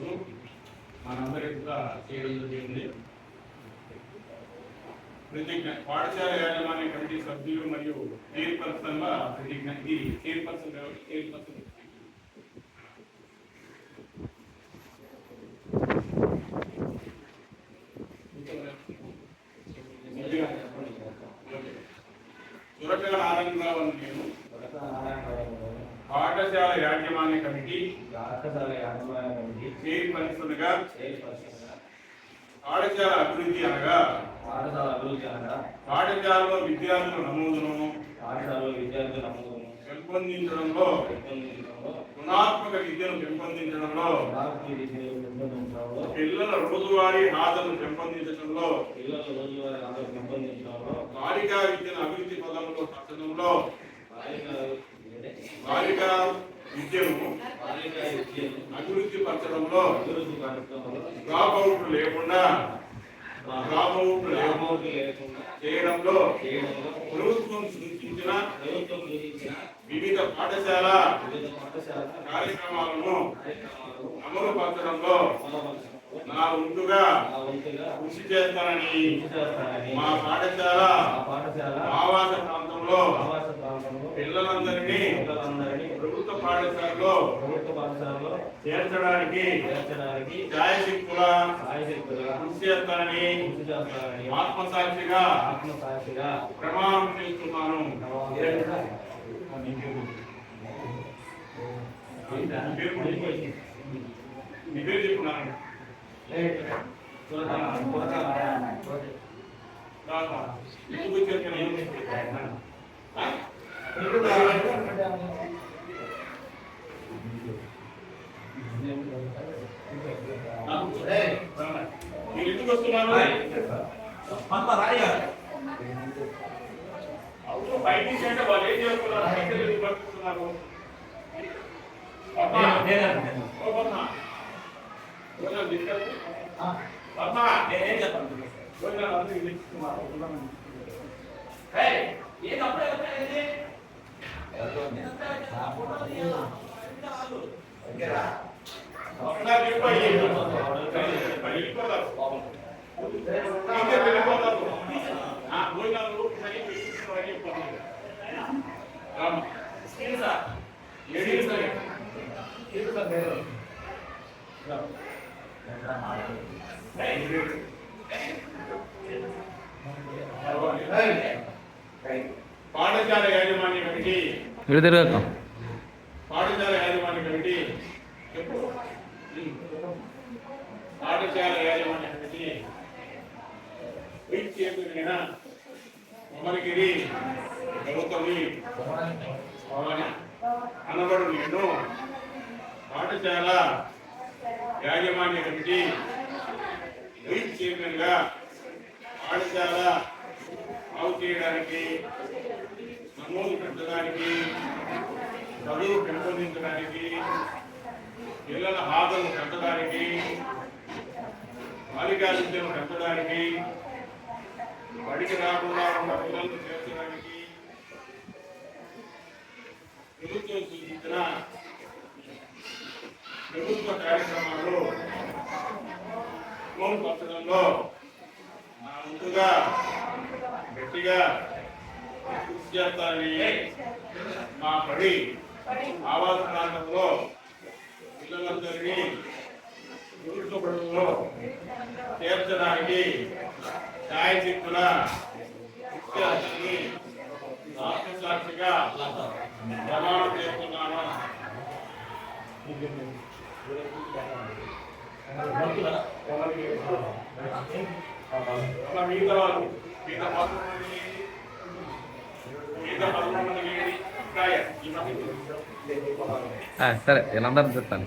ఈరోజు మనందరికీ కూడా చేయడం జరిగింది. ప్రతిజ్ఞ పాఠశాల యాజమాన్య కమిటీ సభ్యులు మరియు చైర్పర్సన్ల ప్రతిజ్ఞ. ఈ చైర్పర్సన్ సురకల నారాయణరావు అని నేను పాఠశాల యాజమాన్య కమిటీ చైర్పర్సన్గా పాఠశాల అభివృద్ధి అనగా పాఠశాలలో విద్యార్థుల నమోదును పెంపొందించడంలో గుణాత్మక విద్యను పెంపొందించడంలో పిల్లల రోజువారీ హాజరును పెంపొందించడంలో బాలికా విద్యను అభివృద్ధి పదంలో పరచడంలో బాలికా విద్యను అభివృద్ధి పరచడంలో డ్రాప్ అవుట్ లేకుండా చేయడంలో ప్రభుత్వం సూచించిన వివిధ పాఠశాల కార్యక్రమాలను అమలుపరచడంలో నా వంతుగా కృషి చేస్తానని మా పాఠశాల ఆవాస ప్రాంతంలో పిల్లలందరినీ ప్రభుత్వ పాఠశాలలో చేర్చడానికి ఛాయశక్తులా కృషి చేస్తానని ఆత్మసాక్షిగా ప్రమాణం చేస్తున్నాను. మీ పేరు చెప్పుకున్నాను. మీరు ఎందుకు వస్తున్నారు? బయట నుంచి అంటే వాళ్ళు ఏం చేస్తున్నారు? పాఠశాల యాజమాన్య కమిటీ పాఠశాల యాజమాన్య కమిటీ పాఠశాల యాజమాన్య committee vice chairman Amaragiri Gautami అనబడు నేను పాఠశాల యాజమాన్య కమిటీ వైస్ చైర్మన్ గా పాఠశాల బాగు చేయడానికి, నమోదు పెట్టడానికి, చదువు పెంపొందించడానికి, పిల్లల హాజరును పెంచడానికి, బాలికా విద్యను పెంచడానికి, బడికి రాకుండా ఉన్న పిల్లలను చేర్చడానికి ప్రభుత్వం సూచించిన ప్రభుత్వ కార్యక్రమాలు అమలుపరచడంలో నా ముందుగా గట్టిగా కృషి చేస్తానని మా బడి ఆవాస ప్రాంతంలో పిల్లలందరినీ ప్రభుత్వ బడుల్లో చేర్చడానికి ఛాయశక్తుల కృషి చేస్తానని ఆత్మసాక్షిగా ప్రమాణం చేస్తున్నాను. మిగతా వాళ్ళు సరే వీళ్ళందరూ చెప్తాను.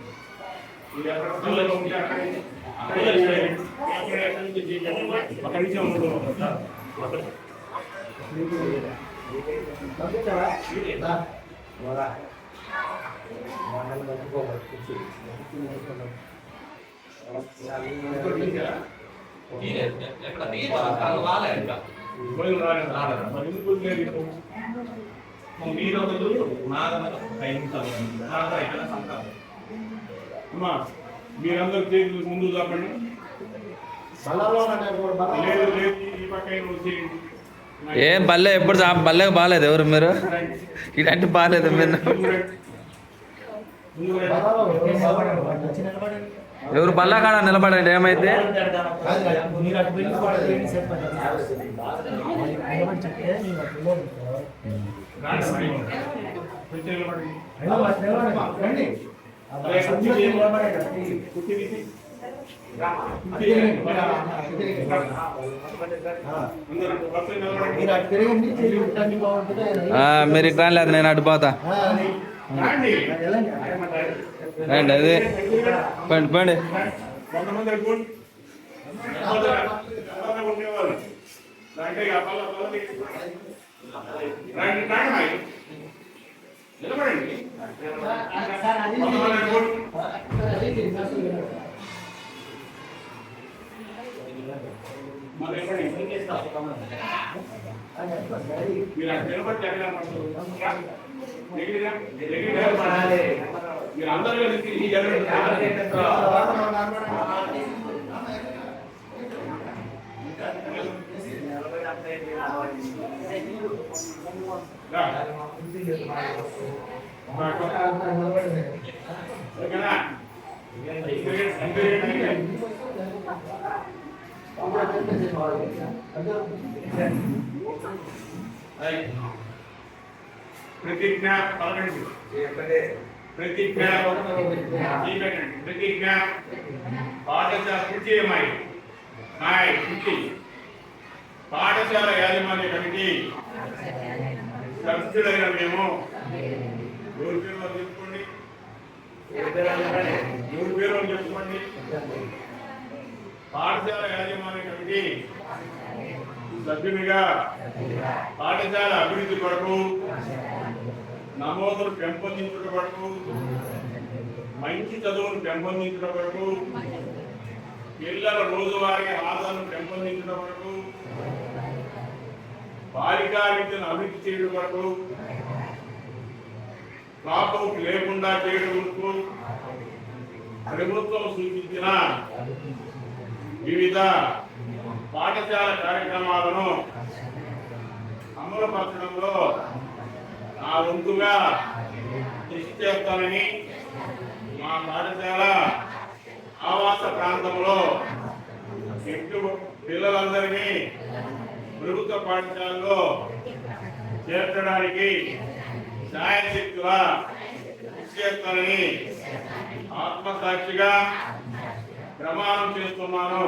మీరందరూ చేతులు ముందు తప్పండి. లేదు లేదు ఈ పక్క వచ్చేయండి. ఏం బల్లె ఎప్పుడు బల్లెకి బాగాలేదు ఎవరు మీరు ఇలాంటి బాగాలేదు మీరు ఎవరు బల్ల కాడ నిలబడండి ఏమైతే మీరు ఇక్కడ లేదు నేను అడ్డుపోతా రండి అదే పండి పండి మీరు అందరూ కలిసి ఈ ప్రతిజ్ఞ ప్రతిజ్ఞ ప్రతిజ్ఞ పాఠశాల కుర్చీయమై కుర్చీ పాఠశాల యాజమాన్య కమిటీ సభ్యులైన మేము ఎవరి పేరు చెప్పుకోండి ఎవరి పేరు చెప్పుకోండి పాఠశాల యాజమాన్య కమిటీ సభ్యునిగా పాఠశాల అభివృద్ధి కొరకు నమోదులు పెంపొందించడం కొరకు మంచి చదువును పెంపొందించడం కొరకు పిల్లల రోజువారీ ఆదాలను పెంపొందించడం కొరకు బాలికా విద్యను అభివృద్ధి చేయడం కొరకు డ్రాప్అవుట్ లేకుండా చేయడం కొరకు ప్రభుత్వం సూచించిన వివిధ పాఠశాల కార్యక్రమాలను అమలుపరచడంలో నా వంతుగా కృషి చేస్తానని మా పాఠశాల ఆవాస ప్రాంతంలో పిల్లలందరినీ ప్రభుత్వ పాఠశాలలో చేర్చడానికి సాయశక్తులా కృషి చేస్తానని ఆత్మసాక్షిగా ప్రమాణం చేస్తున్నాను.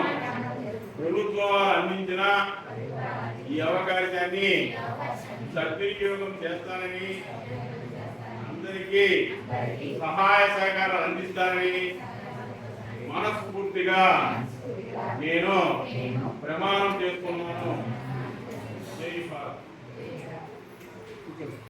ప్రభుత్వం అందించిన ఈ అవకాశాన్ని సద్వినియోగం చేస్తానని అందరికీ సహాయ సహకారాలు అందిస్తానని మనస్ఫూర్తిగా నేను ప్రమాణం చేస్తున్నాను. జై భారత్.